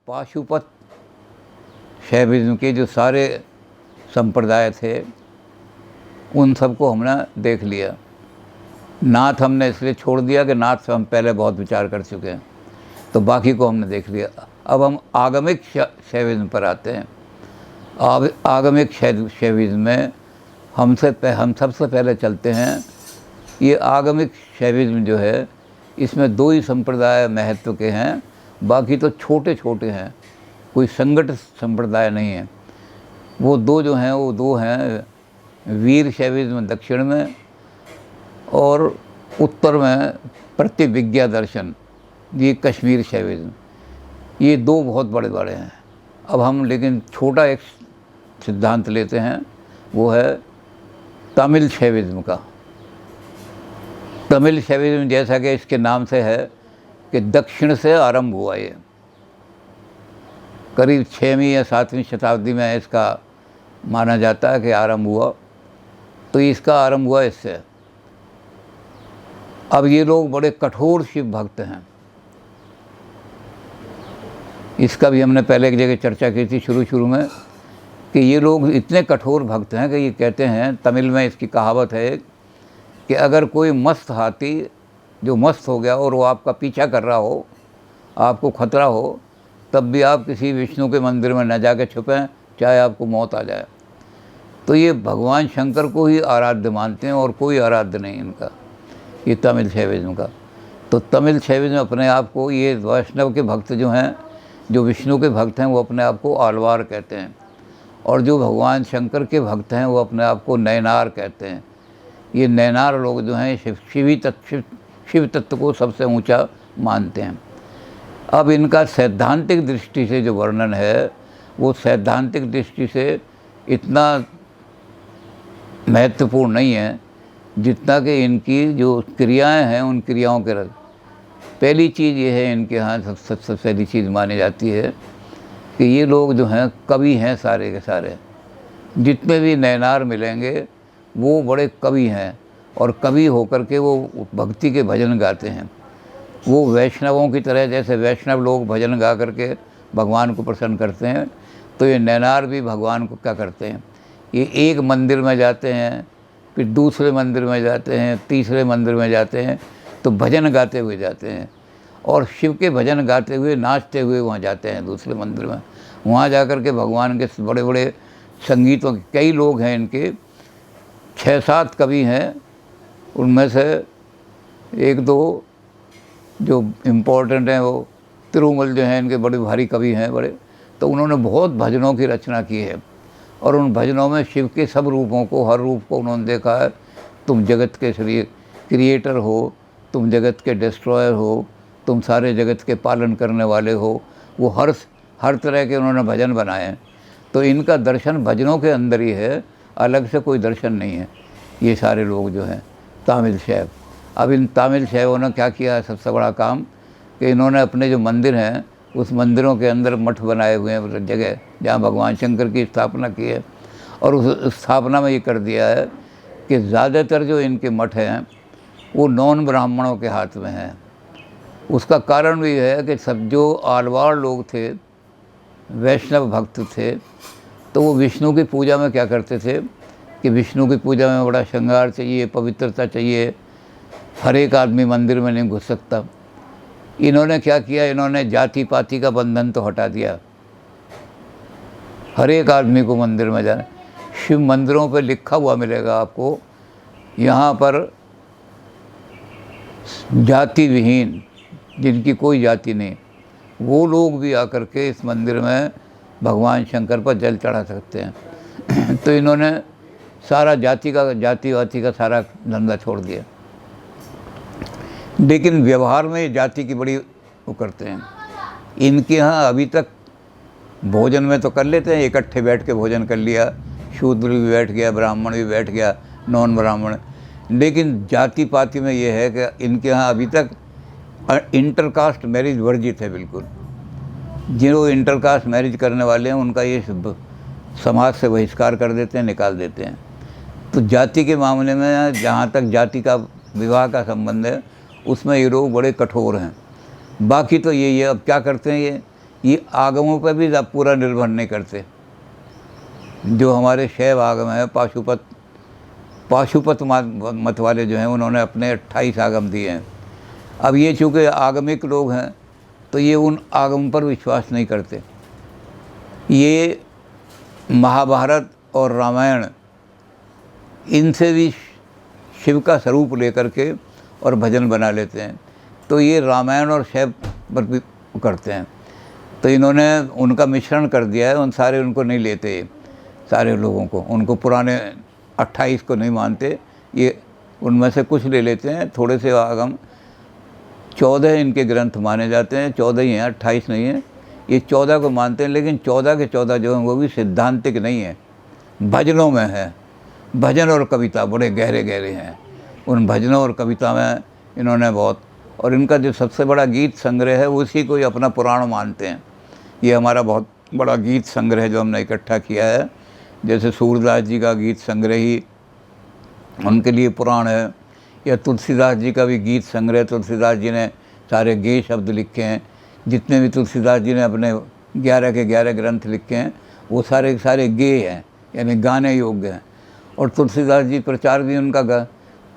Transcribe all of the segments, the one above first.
पाशुपत शैविज्म के जो सारे संप्रदाय थे उन सबको हमने देख लिया। नाथ हमने इसलिए छोड़ दिया कि नाथ से हम पहले बहुत विचार कर चुके हैं, तो बाकी को हमने देख लिया। अब हम आगमिक शैविज्म पर आते हैं। आगमिक शैविज्म में हम सबसे पहले चलते हैं। ये आगमिक शैविज्म जो है इसमें दो ही संप्रदाय महत्व के हैं, बाकी तो छोटे छोटे हैं, कोई संगठित संप्रदाय नहीं है। वो दो हैं वीर शैविज्म दक्षिण में और उत्तर में प्रतिविज्ञा दर्शन, ये कश्मीर शैविज्म। ये दो बहुत बड़े बड़े हैं। अब हम लेकिन छोटा एक सिद्धांत लेते हैं, वो है तमिल शैविज्म का। तमिल शैविज्म जैसा कि इसके नाम से है कि दक्षिण से आरंभ हुआ। ये करीब 6वीं या 7वीं शताब्दी में इसका माना जाता है कि आरंभ हुआ। तो इसका आरंभ हुआ इससे। अब ये लोग बड़े कठोर शिव भक्त हैं। इसका भी हमने पहले एक जगह चर्चा की थी शुरू में कि ये लोग इतने कठोर भक्त हैं कि ये कहते हैं, तमिल में इसकी कहावत है कि अगर कोई मस्त हाथी जो मस्त हो गया और वो आपका पीछा कर रहा हो, आपको खतरा हो, तब भी आप किसी विष्णु के मंदिर में न जाके छुपें, चाहे आपको मौत आ जाए। तो ये भगवान शंकर को ही आराध्य मानते हैं और कोई आराध्य नहीं इनका, ये तमिल शैविज्म का। तो तमिल शैविज्म अपने आप को, ये वैष्णव के भक्त जो हैं, जो विष्णु के भक्त हैं, वो अपने आप को आलवार कहते हैं, और जो भगवान शंकर के भक्त हैं वो अपने आप को नैनार कहते हैं। ये नैनार लोग जो हैं शिव तत्व को सबसे ऊंचा मानते हैं। अब इनका सैद्धांतिक दृष्टि से जो वर्णन है वो सैद्धांतिक दृष्टि से इतना महत्वपूर्ण नहीं है जितना कि इनकी जो क्रियाएं हैं उन क्रियाओं के रंग। पहली चीज़ ये है, इनके यहाँ सबसे पहली चीज़ मानी जाती है कि ये लोग जो हैं कवि हैं, सारे के सारे जितने भी नैनार मिलेंगे वो बड़े कवि हैं, और कवि होकर के वो भक्ति के भजन गाते हैं। वो वैष्णवों की तरह, जैसे वैष्णव लोग भजन गा करके भगवान को प्रसन्न करते हैं, तो ये नैनार भी भगवान को क्या करते हैं, ये एक मंदिर में जाते हैं, फिर दूसरे मंदिर में जाते हैं, तीसरे मंदिर में जाते हैं, तो भजन गाते हुए जाते हैं, और शिव के भजन गाते हुए नाचते हुए वहाँ जाते हैं दूसरे मंदिर में। वहाँ जाकर के भगवान के बड़े बड़े संगीतों के कई लोग हैं, इनके 6-7 कवि हैं, उनमें से एक दो जो इम्पोर्टेंट हैं वो तिरुमल जो हैं, इनके बड़े भारी कवि हैं बड़े। तो उन्होंने बहुत भजनों की रचना की है, और उन भजनों में शिव के सब रूपों को, हर रूप को उन्होंने देखा है। तुम जगत के क्रिएटर हो, तुम जगत के डिस्ट्रॉयर हो, तुम सारे जगत के पालन करने वाले हो, वो हर तरह के उन्होंने भजन बनाए हैं। तो इनका दर्शन भजनों के अंदर ही है, अलग से कोई दर्शन नहीं है। ये सारे लोग जो हैं तमिल शैव। अब इन तमिल शैवों ने क्या किया है सबसे बड़ा काम, कि इन्होंने अपने जो मंदिर हैं उस मंदिरों के अंदर मठ बनाए हुए हैं, जगह जहाँ भगवान शंकर की स्थापना की है, और उस स्थापना में ये कर दिया है कि ज़्यादातर जो इनके मठ हैं वो नॉन ब्राह्मणों के हाथ में हैं। उसका कारण भी है कि सब जो आलवार लोग थे, वैष्णव भक्त थे, तो वो विष्णु की पूजा में क्या करते थे कि विष्णु की पूजा में बड़ा श्रृंगार चाहिए, पवित्रता चाहिए, हर एक आदमी मंदिर में नहीं घुस सकता। इन्होंने क्या किया, इन्होंने जाति पाति का बंधन तो हटा दिया, हर एक आदमी को मंदिर में जाना। शिव मंदिरों पर लिखा हुआ मिलेगा आपको, यहाँ पर जाति विहीन, जिनकी कोई जाति नहीं, वो लोग भी आकर के इस मंदिर में भगवान शंकर पर जल चढ़ा सकते हैं। तो इन्होंने सारा जाति वाति का सारा धंधा छोड़ दिया। लेकिन व्यवहार में जाति की बड़ी वो करते हैं। इनके यहाँ अभी तक भोजन में तो कर लेते हैं, इकट्ठे बैठ के भोजन कर लिया, शूद्र भी बैठ गया, ब्राह्मण भी बैठ गया, नॉन ब्राह्मण। लेकिन जाति पाति में ये है कि इनके यहाँ अभी तक इंटरकास्ट मैरिज वर्जित है बिल्कुल। जो इंटरकास्ट मैरिज करने वाले हैं उनका ये समाज से बहिष्कार कर देते हैं, निकाल देते हैं। तो जाति के मामले में जहाँ तक जाति का विवाह का संबंध है उसमें ये लोग बड़े कठोर हैं। बाकी तो ये अब क्या करते हैं, ये आगमों पर भी पूरा निर्भर नहीं करते। जो हमारे शैव आगम है, पाशुपत मत वाले जो हैं, उन्होंने अपने 28 आगम दिए हैं। अब ये चूँकि आगमिक लोग हैं तो ये उन आगम पर विश्वास नहीं करते। ये महाभारत और रामायण इनसे भी शिव का स्वरूप लेकर के और भजन बना लेते हैं। तो ये रामायण और शैव पर भी करते हैं। तो इन्होंने उनका मिश्रण कर दिया है। उन सारे उनको नहीं लेते, सारे लोगों को, उनको पुराने 28 को नहीं मानते। ये उनमें से कुछ ले लेते हैं, थोड़े से आगम। 14 इनके ग्रंथ माने जाते हैं, 14 ही हैं, 28 नहीं है। ये 14 को मानते हैं, लेकिन 14 के 14 जो हैं वो भी सिद्धांतिक नहीं है, भजनों में है। भजन और कविता बड़े गहरे गहरे हैं। उन भजनों और कविता में इन्होंने बहुत, और इनका जो सबसे बड़ा गीत संग्रह है उसी को ही अपना पुराण मानते हैं। ये हमारा बहुत बड़ा गीत संग्रह जो हमने इकट्ठा किया है, जैसे सूरदास जी का गीत संग्रह ही उनके लिए पुराण है, या तुलसीदास जी का भी गीत संग्रह। तुलसीदास जी ने सारे गे शब्द लिखे हैं। जितने भी तुलसीदास जी ने अपने 11 के 11 ग्रंथ लिखे हैं वो सारे के सारे गे हैं, यानी गाने योग्य हैं। और तुलसीदास जी प्रचार भी उनका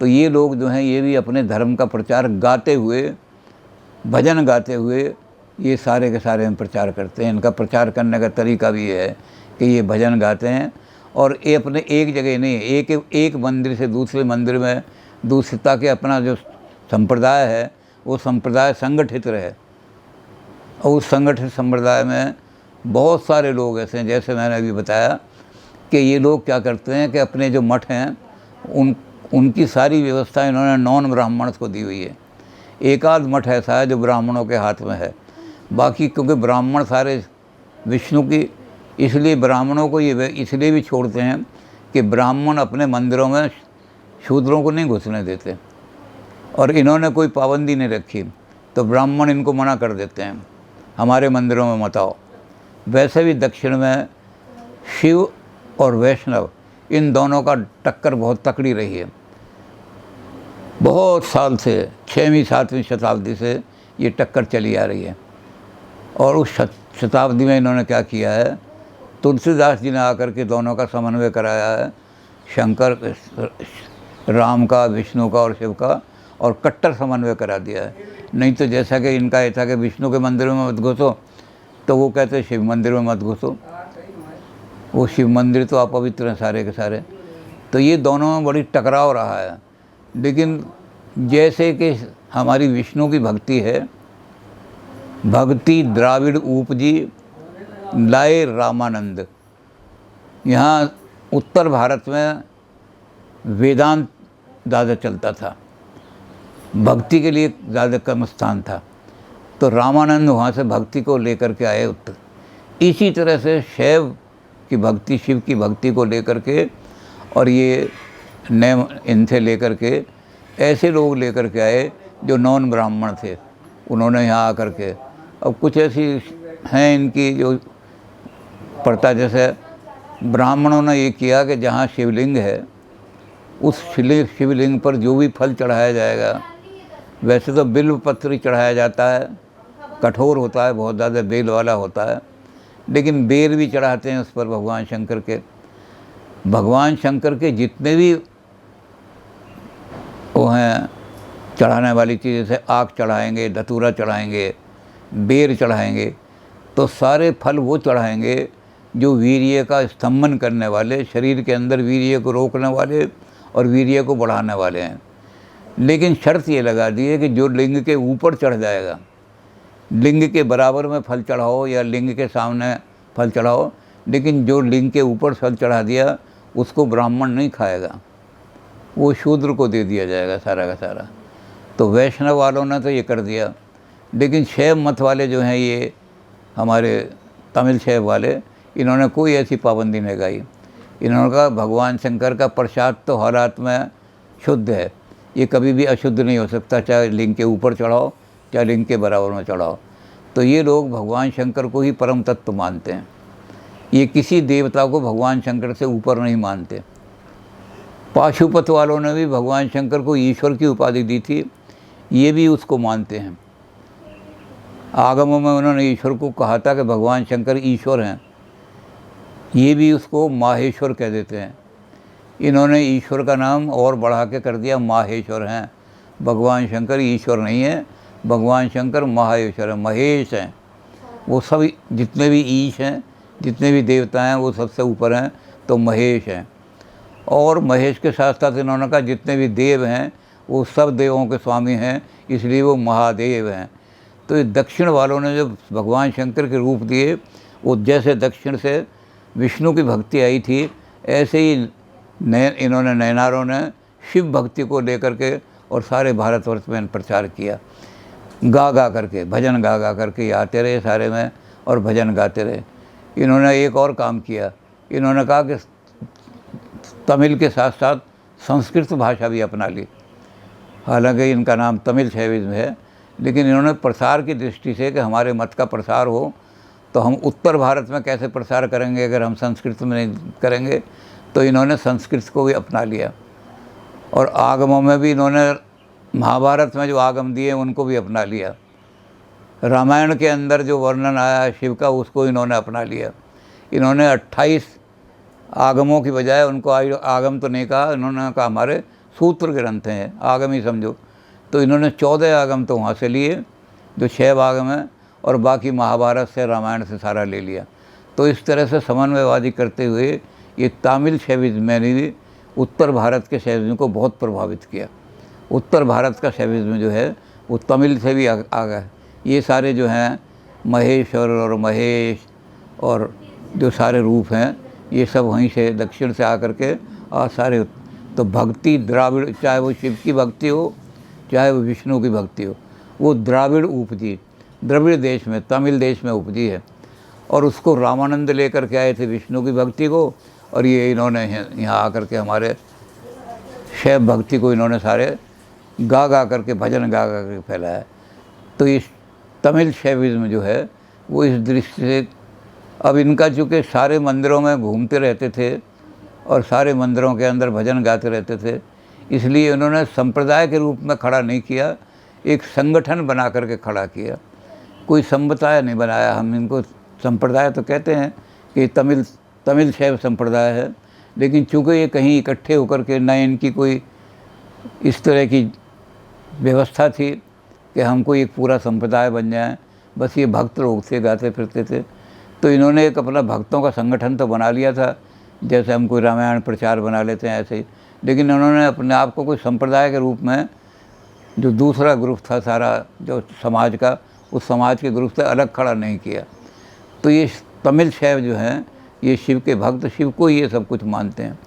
तो ये लोग जो हैं ये भी अपने धर्म का प्रचार गाते हुए, भजन गाते हुए ये सारे के सारे हम प्रचार करते हैं। इनका प्रचार करने का तरीका भी है कि ये भजन गाते हैं, और ये अपने एक जगह नहीं, एक मंदिर से दूसरे मंदिर में दूसरता के अपना जो संप्रदाय है वो संप्रदाय संगठित रहे। और उस संगठित संप्रदाय में बहुत सारे लोग ऐसे हैं, जैसे मैंने अभी बताया कि ये लोग क्या करते हैं कि अपने जो मठ हैं उनकी सारी व्यवस्था इन्होंने नॉन ब्राह्मण्स को दी हुई है। एक आध मठ ऐसा है जो ब्राह्मणों के हाथ में है, बाकी क्योंकि ब्राह्मण सारे विष्णु की, इसलिए ब्राह्मणों को ये इसलिए भी छोड़ते हैं कि ब्राह्मण अपने मंदिरों में शूद्रों को नहीं घुसने देते, और इन्होंने कोई पाबंदी नहीं रखी तो ब्राह्मण इनको मना कर देते हैं, हमारे मंदिरों में मत आओ। वैसे भी दक्षिण में शिव और वैष्णव इन दोनों का टक्कर बहुत तकड़ी रही है। बहुत साल से 6वीं 7वीं शताब्दी से ये टक्कर चली आ रही है। और उस शताब्दी में इन्होंने क्या किया है, तुलसीदास जी ने आकर के दोनों का समन्वय कराया है, शंकर राम का, विष्णु का और शिव का, और कट्टर समन्वय करा दिया है। नहीं तो जैसा कि इनका ये था कि विष्णु के मंदिर में मत घुसो, तो वो कहते शिव मंदिर में मत घुसो, वो शिव मंदिर तो अपवित्र हैं सारे के सारे। तो ये दोनों में बड़ी टकराव रहा है। लेकिन जैसे कि हमारी विष्णु की भक्ति है, भक्ति द्राविड़ उपजी लाए रामानंद। यहाँ उत्तर भारत में वेदांत ज़्यादा चलता था, भक्ति के लिए ज़्यादा कम स्थान था, तो रामानंद वहाँ से भक्ति को लेकर के आए उत्तर। इसी तरह से शैव की भक्ति, शिव की भक्ति को लेकर के, और ये नए इनसे लेकर के ऐसे लोग लेकर के आए जो नॉन ब्राह्मण थे, उन्होंने यहाँ आकर के। अब कुछ ऐसी हैं इनकी जो प्रथा, जैसे ब्राह्मणों ने ये किया कि जहाँ शिवलिंग है उस शिवलिंग पर जो भी फल चढ़ाया जाएगा, वैसे तो बिल्व पत्र चढ़ाया जाता है, कठोर होता है, बहुत ज़्यादा बेल वाला होता है, लेकिन बेल भी चढ़ाते हैं उस पर भगवान शंकर के। भगवान शंकर के जितने भी वो हैं चढ़ाने वाली चीज़, जैसे आग चढ़ाएंगे, धतूरा चढ़ाएंगे, बेर चढ़ाएंगे, तो सारे फल वो चढ़ाएंगे जो वीर्य का स्तंभन करने वाले, शरीर के अंदर वीर्य को रोकने वाले और वीर्य को बढ़ाने वाले हैं। लेकिन शर्त ये लगा दी है कि जो लिंग के ऊपर चढ़ जाएगा, लिंग के बराबर में फल चढ़ाओ या लिंग के सामने फल चढ़ाओ, लेकिन जो लिंग के ऊपर फल चढ़ा दिया उसको ब्राह्मण नहीं खाएगा, वो शूद्र को दे दिया जाएगा सारा का सारा। तो वैष्णव वालों ने तो ये कर दिया, लेकिन शैव मत वाले जो हैं, ये हमारे तमिल शैव वाले, इन्होंने कोई ऐसी पाबंदी नहीं लगाई। इन्होंने कहा भगवान शंकर का प्रसाद तो हर हाथ में शुद्ध है, ये कभी भी अशुद्ध नहीं हो सकता, चाहे लिंग के ऊपर चढ़ाओ चाहे लिंग के बराबर में चढ़ाओ। तो ये लोग भगवान शंकर को ही परम तत्व मानते हैं, ये किसी देवता को भगवान शंकर से ऊपर नहीं मानते। पाशुपत वालों ने भी भगवान शंकर को ईश्वर की उपाधि दी थी, ये भी उसको मानते हैं। आगमों में उन्होंने ईश्वर को कहा था कि भगवान शंकर ईश्वर हैं, ये भी उसको माहेश्वर कह देते हैं। इन्होंने ईश्वर का नाम और बढ़ा के कर दिया माहेश्वर हैं। भगवान शंकर ईश्वर नहीं है, भगवान शंकर माहेश्वर है, महेश हैं। वो सब जितने भी ईश हैं, जितने भी देवता हैं, वो सबसे ऊपर हैं, तो महेश हैं। और महेश के साथ साथ इन्होंने कहा जितने भी देव हैं वो सब देवों के स्वामी हैं, इसलिए वो महादेव हैं। तो ये दक्षिण वालों ने जो भगवान शंकर के रूप दिए, वो जैसे दक्षिण से विष्णु की भक्ति आई थी, ऐसे ही इन्होंने नैनारों ने शिव भक्ति को लेकर के और सारे भारतवर्ष में प्रचार किया। गा गा करके, भजन गा गा करके ये आते रहे सारे में और भजन गाते रहे। इन्होंने एक और काम किया, इन्होंने कहा कि तमिल के साथ साथ संस्कृत भाषा भी अपना ली। हालांकि इनका नाम तमिल शैविज्म है, लेकिन इन्होंने प्रसार की दृष्टि से कि हमारे मत का प्रसार हो, तो हम उत्तर भारत में कैसे प्रसार करेंगे अगर हम संस्कृत में नहीं करेंगे, तो इन्होंने संस्कृत को भी अपना लिया। और आगमों में भी इन्होंने महाभारत में जो आगम दिए उनको भी अपना लिया। रामायण के अंदर जो वर्णन आया शिव का, उसको इन्होंने अपना लिया। इन्होंने 28 आगमों की बजाय उनको आगम तो नहीं कहा, इन्होंने कहा हमारे सूत्र ग्रंथ हैं, आगम ही समझो। तो इन्होंने 14 आगम तो वहाँ से लिए जो 6 आगम हैं, और बाकी महाभारत से रामायण से सारा ले लिया। तो इस तरह से समन्वयवादी करते हुए ये तमिल शैविज्म ने भी उत्तर भारत के शैविज्म को बहुत प्रभावित किया। उत्तर भारत का शैविज्म जो है वो तमिल से भी आ गया। ये सारे जो हैं महेश्वर और महेश और जो सारे रूप हैं, ये सब वहीं से दक्षिण से आकर के सारे। तो भक्ति द्राविड़, चाहे वो शिव की भक्ति हो चाहे वो विष्णु की भक्ति हो, वो द्राविड़ उपजी, द्रविड़ देश में, तमिल देश में उपजी है। और उसको रामानंद लेकर के आए थे विष्णु की भक्ति को, और ये इन्होंने यहाँ आकर के हमारे शैव भक्ति को इन्होंने सारे गा गा करके, भजन गा गा करके फैलाया। तो इस तमिल शैविज्म जो है वो इस दृष्टि से, अब इनका चूँकि सारे मंदिरों में घूमते रहते थे और सारे मंदिरों के अंदर भजन गाते रहते थे, इसलिए उन्होंने संप्रदाय के रूप में खड़ा नहीं किया, एक संगठन बना करके खड़ा किया। कोई संप्रदाय नहीं बनाया। हम इनको संप्रदाय तो कहते हैं कि तमिल शैव संप्रदाय है, लेकिन चूँकि ये कहीं इकट्ठे होकर के, न इनकी कोई इस तरह की व्यवस्था थी कि हमको एक पूरा संप्रदाय बन जाए, बस ये भक्त लोग थे, गाते फिरते थे। तो इन्होंने एक अपना भक्तों का संगठन तो बना लिया था, जैसे हम कोई रामायण प्रचार बना लेते हैं ऐसे ही, लेकिन उन्होंने अपने आप को कोई संप्रदाय के रूप में, जो दूसरा ग्रुप था सारा जो समाज का, उस समाज के ग्रुप से अलग खड़ा नहीं किया। तो ये तमिल शैव जो हैं ये शिव के भक्त, शिव को ये सब कुछ मानते हैं।